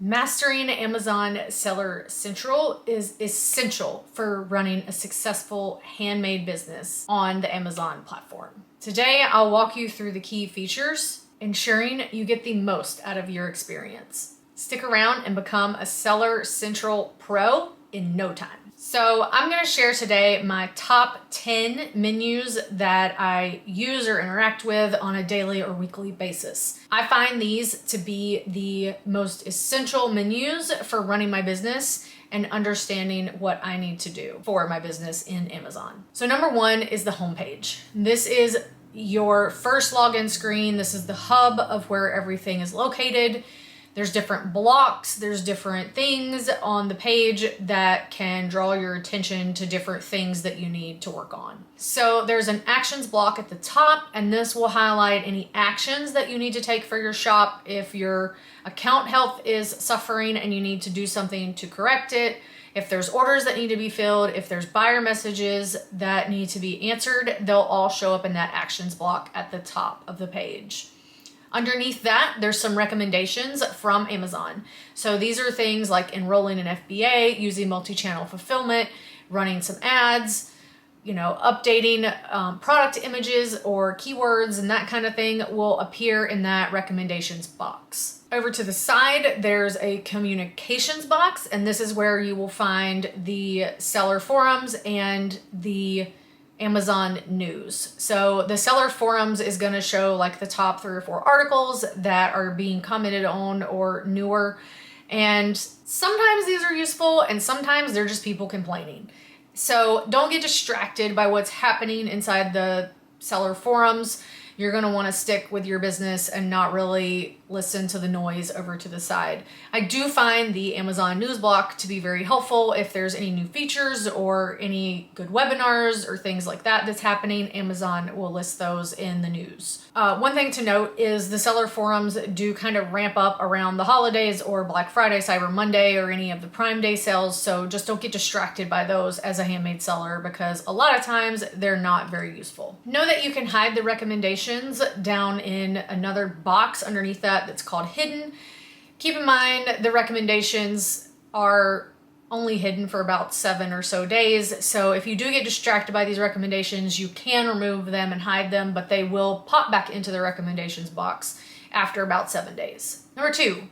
Mastering Amazon Seller Central is essential for running a successful handmade business on the Amazon platform. Today, I'll walk you through the key features, ensuring you get the most out of your experience. Stick around and become a Seller Central Pro in no time. So I'm going to share today my top 10 menus that I use or interact with on a daily or weekly basis. I find these to be the most essential menus for running my business and understanding what I need to do for my business in Amazon. So number one is the homepage. This is your first login screen. This is the hub of where everything is located. There's different blocks, there's different things on the page that can draw your attention to different things that you need to work on. So there's an actions block at the top, and this will highlight any actions that you need to take for your shop if your account health is suffering and you need to do something to correct it. If there's orders that need to be filled, if there's buyer messages that need to be answered, they'll all show up in that actions block at the top of the page. Underneath that, there's some recommendations from Amazon. So these are things like enrolling in FBA, using multi-channel fulfillment, running some ads, updating product images or keywords and that kind of thing will appear in that recommendations box. Over to the side, there's a communications box, and this is where you will find the seller forums and the Amazon news. So the seller forums is going to show like the top 3 or 4 articles that are being commented on or newer. And sometimes these are useful and sometimes they're just people complaining. So don't get distracted by what's happening inside the seller forums. You're going to want to stick with your business and not really listen to the noise over to the side. I do find the Amazon news block to be very helpful if there's any new features or any good webinars or things like that that's happening. Amazon will list those in the news. One thing to note is the seller forums do kind of ramp up around the holidays or Black Friday, Cyber Monday, or any of the Prime Day sales. So just don't get distracted by those as a handmade seller because a lot of times they're not very useful. Know that you can hide the recommendations down in another box underneath that's called hidden. Keep in mind the recommendations are only hidden for about 7 or so days. So if you do get distracted by these recommendations, you can remove them and hide them, but they will pop back into the recommendations box after about 7 days. Number 2,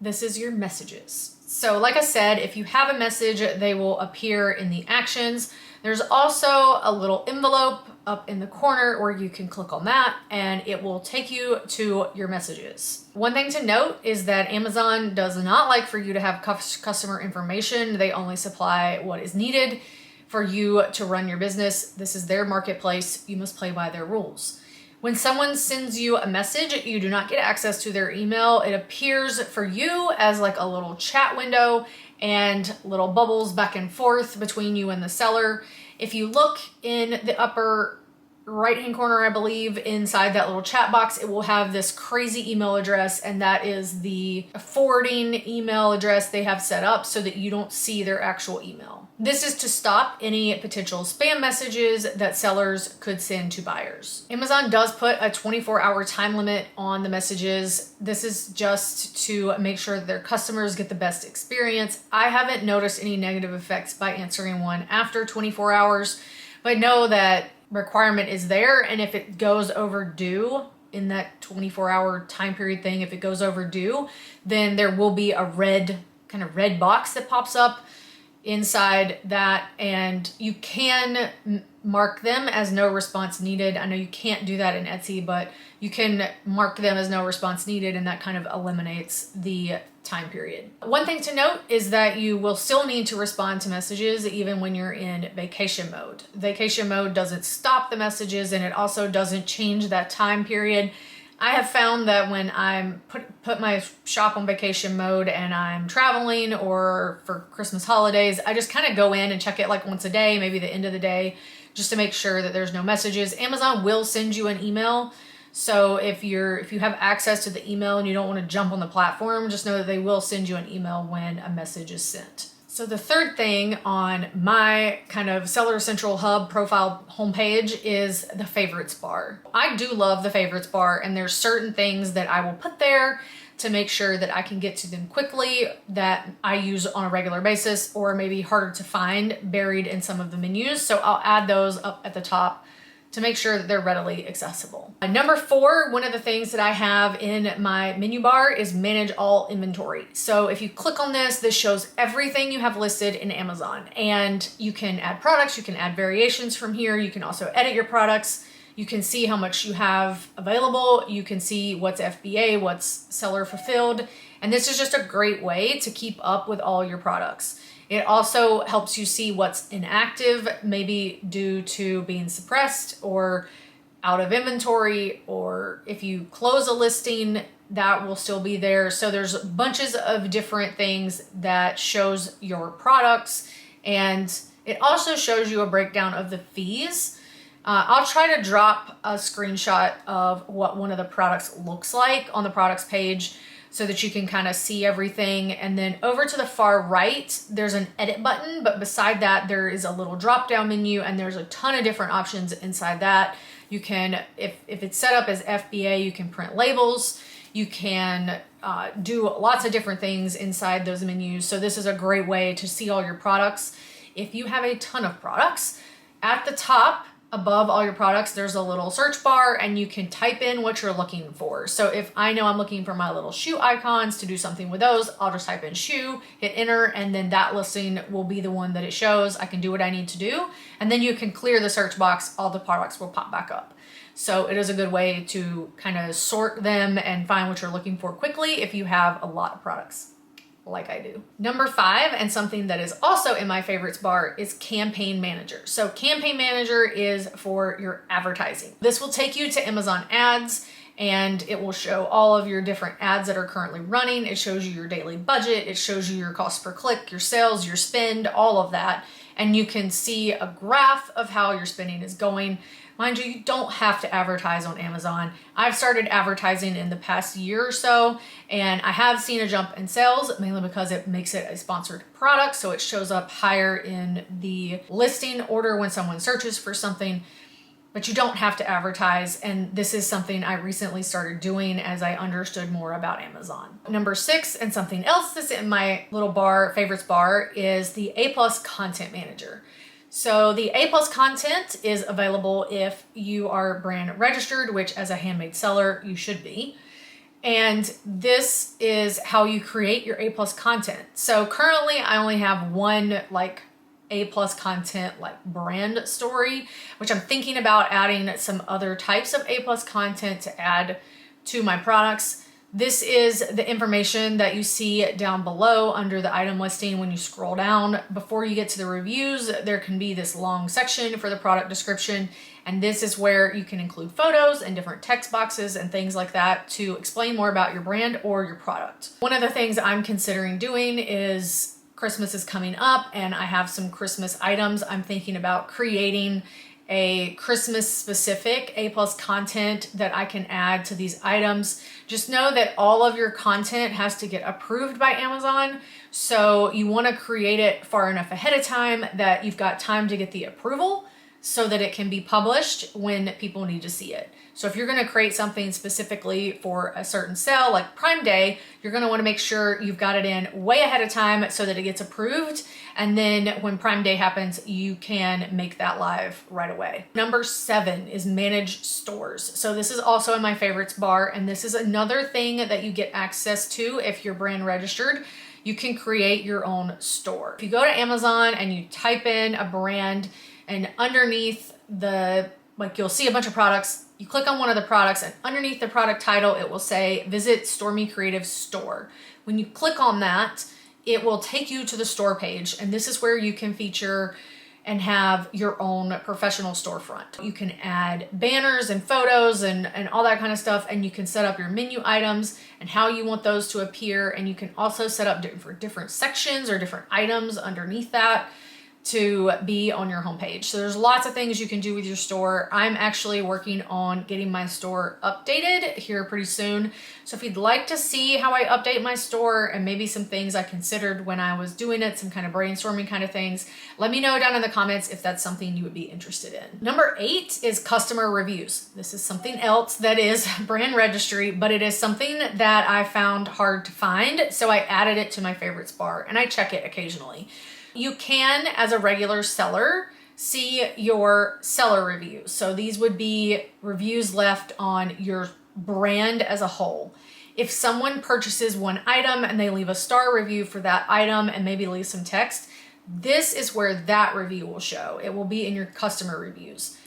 this is your messages. So like I said, if you have a message, they will appear in the actions. There's also a little envelope up in the corner where you can click on that and it will take you to your messages. One thing to note is that Amazon does not like for you to have customer information. They only supply what is needed for you to run your business. This is their marketplace. You must play by their rules. When someone sends you a message, you do not get access to their email. It appears for you as like a little chat window and little bubbles back and forth between you and the seller. If you look in the upper right-hand corner, I believe, inside that little chat box, it will have this crazy email address, and that is the forwarding email address they have set up so that you don't see their actual email. This is to stop any potential spam messages that sellers could send to buyers. Amazon does put a 24-hour time limit on the messages. This is just to make sure that their customers get the best experience. I haven't noticed any negative effects by answering one after 24 hours, but know that requirement is there, and if it goes overdue in that 24-hour time period thing, if it goes overdue, then there will be a red box that pops up inside that, and you can mark them as no response needed. I know you can't do that in Etsy, but you can mark them as no response needed, and that kind of eliminates the time period. One thing to note is that you will still need to respond to messages even when you're in vacation mode. Vacation mode doesn't stop the messages, and it also doesn't change that time period. I have found that when I'm put my shop on vacation mode and I'm traveling or for Christmas holidays, I just kind of go in and check it like once a day, maybe the end of the day, just to make sure that there's no messages. Amazon will send you an email. So if you have access to the email and you don't want to jump on the platform, just know that they will send you an email when a message is sent. So the third thing on my kind of Seller Central Hub profile homepage is the favorites bar. I do love the favorites bar, and there's certain things that I will put there to make sure that I can get to them quickly, that I use on a regular basis, or maybe harder to find buried in some of the menus. So I'll add those up at the top to make sure that they're readily accessible. Number 4, one of the things that I have in my menu bar is manage all inventory. So if you click on this, this shows everything you have listed in Amazon, and you can add products, you can add variations from here. You can also edit your products. You can see how much you have available. You can see what's FBA, what's seller fulfilled. And this is just a great way to keep up with all your products. It also helps you see what's inactive, maybe due to being suppressed or out of inventory, or if you close a listing, that will still be there. So there's bunches of different things that shows your products, and it also shows you a breakdown of the fees. I'll try to drop a screenshot of what one of the products looks like on the products page so that you can kind of see everything. And then over to the far right, there's an edit button, but beside that, there is a little drop down menu, and there's a ton of different options inside that. You can, if it's set up as FBA, you can print labels. You can do lots of different things inside those menus. So this is a great way to see all your products. If you have a ton of products, at the top, above all your products, there's a little search bar, and you can type in what you're looking for. So if I know I'm looking for my little shoe icons to do something with those, I'll just type in shoe, hit enter, and then that listing will be the one that it shows. I can do what I need to do, and then you can clear the search box. All the products will pop back up. So it is a good way to kind of sort them and find what you're looking for quickly if you have a lot of products, like I do. Number 5, and something that is also in my favorites bar, is Campaign Manager. So Campaign Manager is for your advertising. This will take you to Amazon ads, and it will show all of your different ads that are currently running. It shows you your daily budget. It shows you your cost per click, your sales, your spend, all of that. And you can see a graph of how your spending is going. Mind you, you don't have to advertise on Amazon. I've started advertising in the past year or so, and I have seen a jump in sales, mainly because it makes it a sponsored product, so it shows up higher in the listing order when someone searches for something. But you don't have to advertise, and this is something I recently started doing as I understood more about Amazon. Number 6, and something else that's in my little favorites bar, is the A+ Content Manager. So the A+ content is available if you are brand registered, which as a handmade seller, you should be. And this is how you create your A+ content. So currently I only have one A+ content brand story, which I'm thinking about adding some other types of A+ content to add to my products. This is the information that you see down below under the item listing. When you scroll down, before you get to the reviews, there can be this long section for the product description. And this is where you can include photos and different text boxes and things like that to explain more about your brand or your product. One of the things I'm considering doing is Christmas is coming up, and I have some Christmas items. I'm thinking about creating a Christmas specific A+ content that I can add to these items. Just know that all of your content has to get approved by Amazon. So you want to create it far enough ahead of time that you've got time to get the approval so that it can be published when people need to see it. So if you're going to create something specifically for a certain sale, like Prime Day, you're going to want to make sure you've got it in way ahead of time so that it gets approved. And then when Prime Day happens, you can make that live right away. Number 7 is manage stores. So this is also in my favorites bar, and this is another thing that you get access to if you're brand registered. You can create your own store. If you go to Amazon and you type in a brand, and underneath you'll see a bunch of products. You click on one of the products, and underneath the product title, it will say Visit Stormy Creative Store. When you click on that, it will take you to the store page, and this is where you can feature and have your own professional storefront. You can add banners and photos and all that kind of stuff, and you can set up your menu items and how you want those to appear, and you can also set up for different sections or different items underneath that. to be on your homepage. So there's lots of things you can do with your store. I'm actually working on getting my store updated here pretty soon. So if you'd like to see how I update my store and maybe some things I considered when I was doing it, some kind of brainstorming kind of things, let me know down in the comments if that's something you would be interested in. Number 8 is customer reviews. This is something else that is brand registry, but it is something that I found hard to find. So I added it to my favorites bar and I check it occasionally. You can, as a regular seller, see your seller reviews. So these would be reviews left on your brand as a whole. If someone purchases one item and they leave a star review for that item and maybe leave some text, this is where that review will show. It will be in your customer reviews.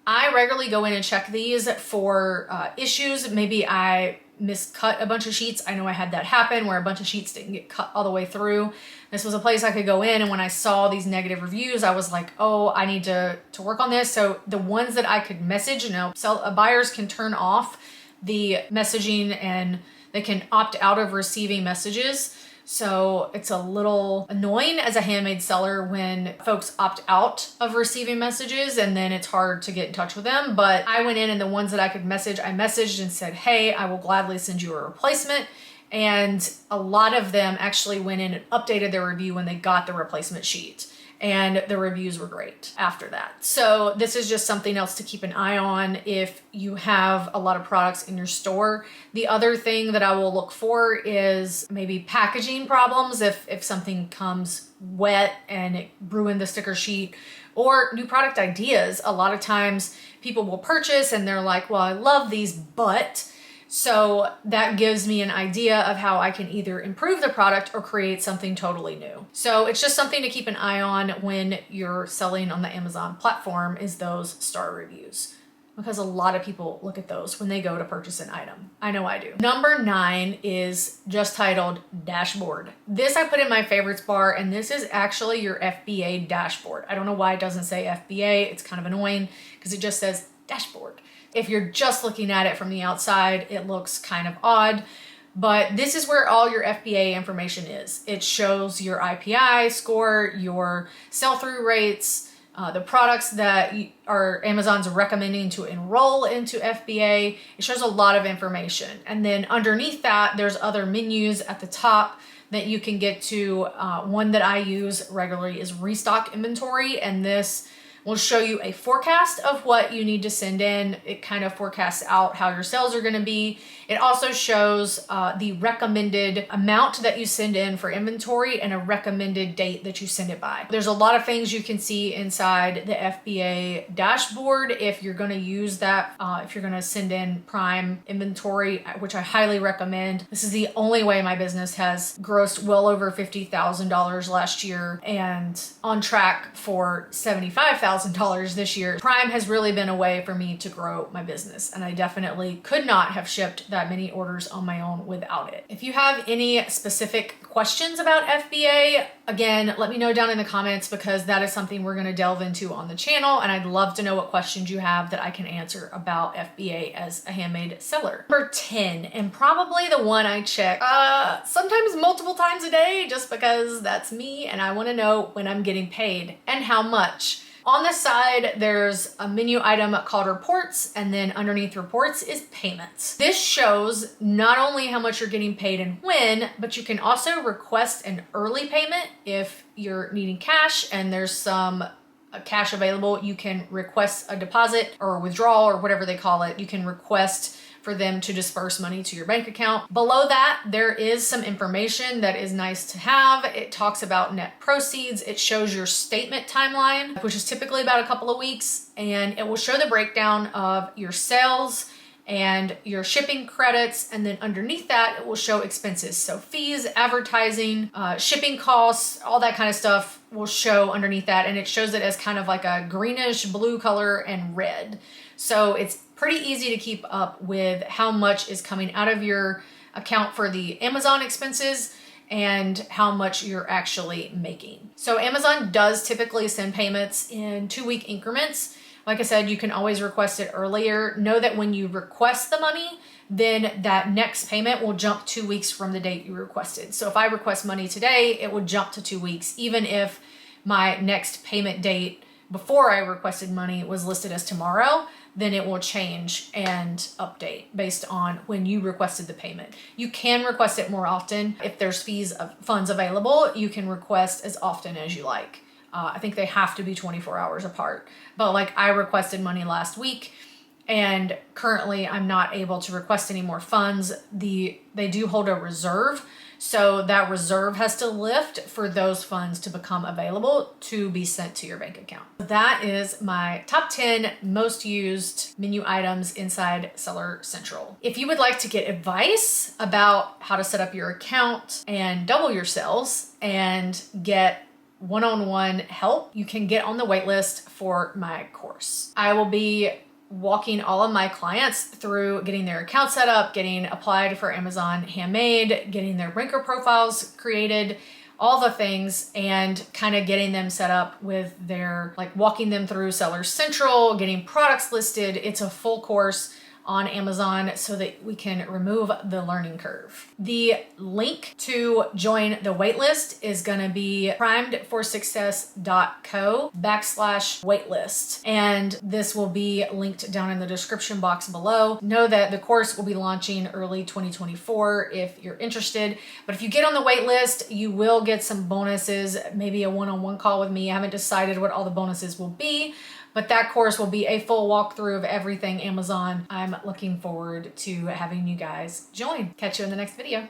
I regularly go in and check these for issues. Maybe I miscut a bunch of sheets. I know I had that happen where a bunch of sheets didn't get cut all the way through. This was a place I could go in, and when I saw these negative reviews, I was like, oh, I need to work on this. So the ones that I could message, buyers can turn off the messaging and they can opt out of receiving messages. So it's a little annoying as a handmade seller when folks opt out of receiving messages and then it's hard to get in touch with them. But I went in and the ones that I could message, I messaged and said, hey, I will gladly send you a replacement. And a lot of them actually went in and updated their review when they got the replacement sheet. And the reviews were great after that. So this is just something else to keep an eye on if you have a lot of products in your store. The other thing that I will look for is maybe packaging problems. If something comes wet and it ruined the sticker sheet, or new product ideas. A lot of times people will purchase and they're like, well, I love these, but... So that gives me an idea of how I can either improve the product or create something totally new. So it's just something to keep an eye on when you're selling on the Amazon platform is those star reviews, because a lot of people look at those when they go to purchase an item. I know I do. Number 9 is just titled dashboard. This I put in my favorites bar, and this is actually your FBA dashboard. I don't know why it doesn't say FBA. It's kind of annoying because it just says dashboard. If you're just looking at it from the outside, it looks kind of odd, but this is where all your FBA information is. It shows your IPI score, your sell-through rates, the products that Amazon's recommending to enroll into FBA. It shows a lot of information. And then underneath that, there's other menus at the top that you can get to. One that I use regularly is restock inventory, and this will show you a forecast of what you need to send in. It kind of forecasts out how your sales are gonna be. It also shows the recommended amount that you send in for inventory and a recommended date that you send it by. There's a lot of things you can see inside the FBA dashboard if you're gonna use that, if you're gonna send in prime inventory, which I highly recommend. This is the only way my business has grossed well over $50,000 last year and on track for $75,000 this year. Prime has really been a way for me to grow my business, and I definitely could not have shipped that many orders on my own without it. If you have any specific questions about FBA, again, let me know down in the comments, because that is something we're going to delve into on the channel, and I'd love to know what questions you have that I can answer about FBA as a handmade seller. Number 10, and probably the one I check sometimes multiple times a day, just because that's me and I want to know when I'm getting paid and how much. On the side, there's a menu item called reports, and then underneath reports is payments. This shows not only how much you're getting paid and when, but you can also request an early payment if you're needing cash and there's some cash available. You can request a deposit or withdrawal or whatever they call it. You can request for them to disperse money to your bank account. Below that, there is some information that is nice to have. It talks about net proceeds. It shows your statement timeline, which is typically about a couple of weeks, and it will show the breakdown of your sales and your shipping credits, and then underneath that, it will show expenses. So fees, advertising, shipping costs, all that kind of stuff will show underneath that, and it shows it as kind of like a greenish blue color and red. So it's pretty easy to keep up with how much is coming out of your account for the Amazon expenses and how much you're actually making. So Amazon does typically send payments in 2-week increments. Like I said, you can always request it earlier. Know that when you request the money, then that next payment will jump 2 weeks from the date you requested. So if I request money today, it would jump to 2 weeks, even if my next payment date before I requested money was listed as tomorrow, then it will change and update based on when you requested the payment. You can request it more often. If there's funds available, you can request as often as you like. I think they have to be 24 hours apart. But like I requested money last week, and currently I'm not able to request any more funds. They do hold a reserve, so that reserve has to lift for those funds to become available to be sent to your bank account. That is my top 10 most used menu items inside Seller Central. If you would like to get advice about how to set up your account and double your sales and get one-on-one help, you can get on the wait list for my course. I will be walking all of my clients through getting their account set up, getting applied for Amazon Handmade, getting their ranker profiles created, all the things, and kind of getting them set up with their, like walking them through Seller Central, getting products listed. It's a full course on Amazon so that we can remove the learning curve. The link to join the waitlist is gonna be primedforsuccess.co/waitlist. And this will be linked down in the description box below. Know that the course will be launching early 2024 if you're interested. But if you get on the waitlist, you will get some bonuses, maybe a one-on-one call with me. I haven't decided what all the bonuses will be, but that course will be a full walkthrough of everything Amazon. I'm looking forward to having you guys join. Catch you in the next video.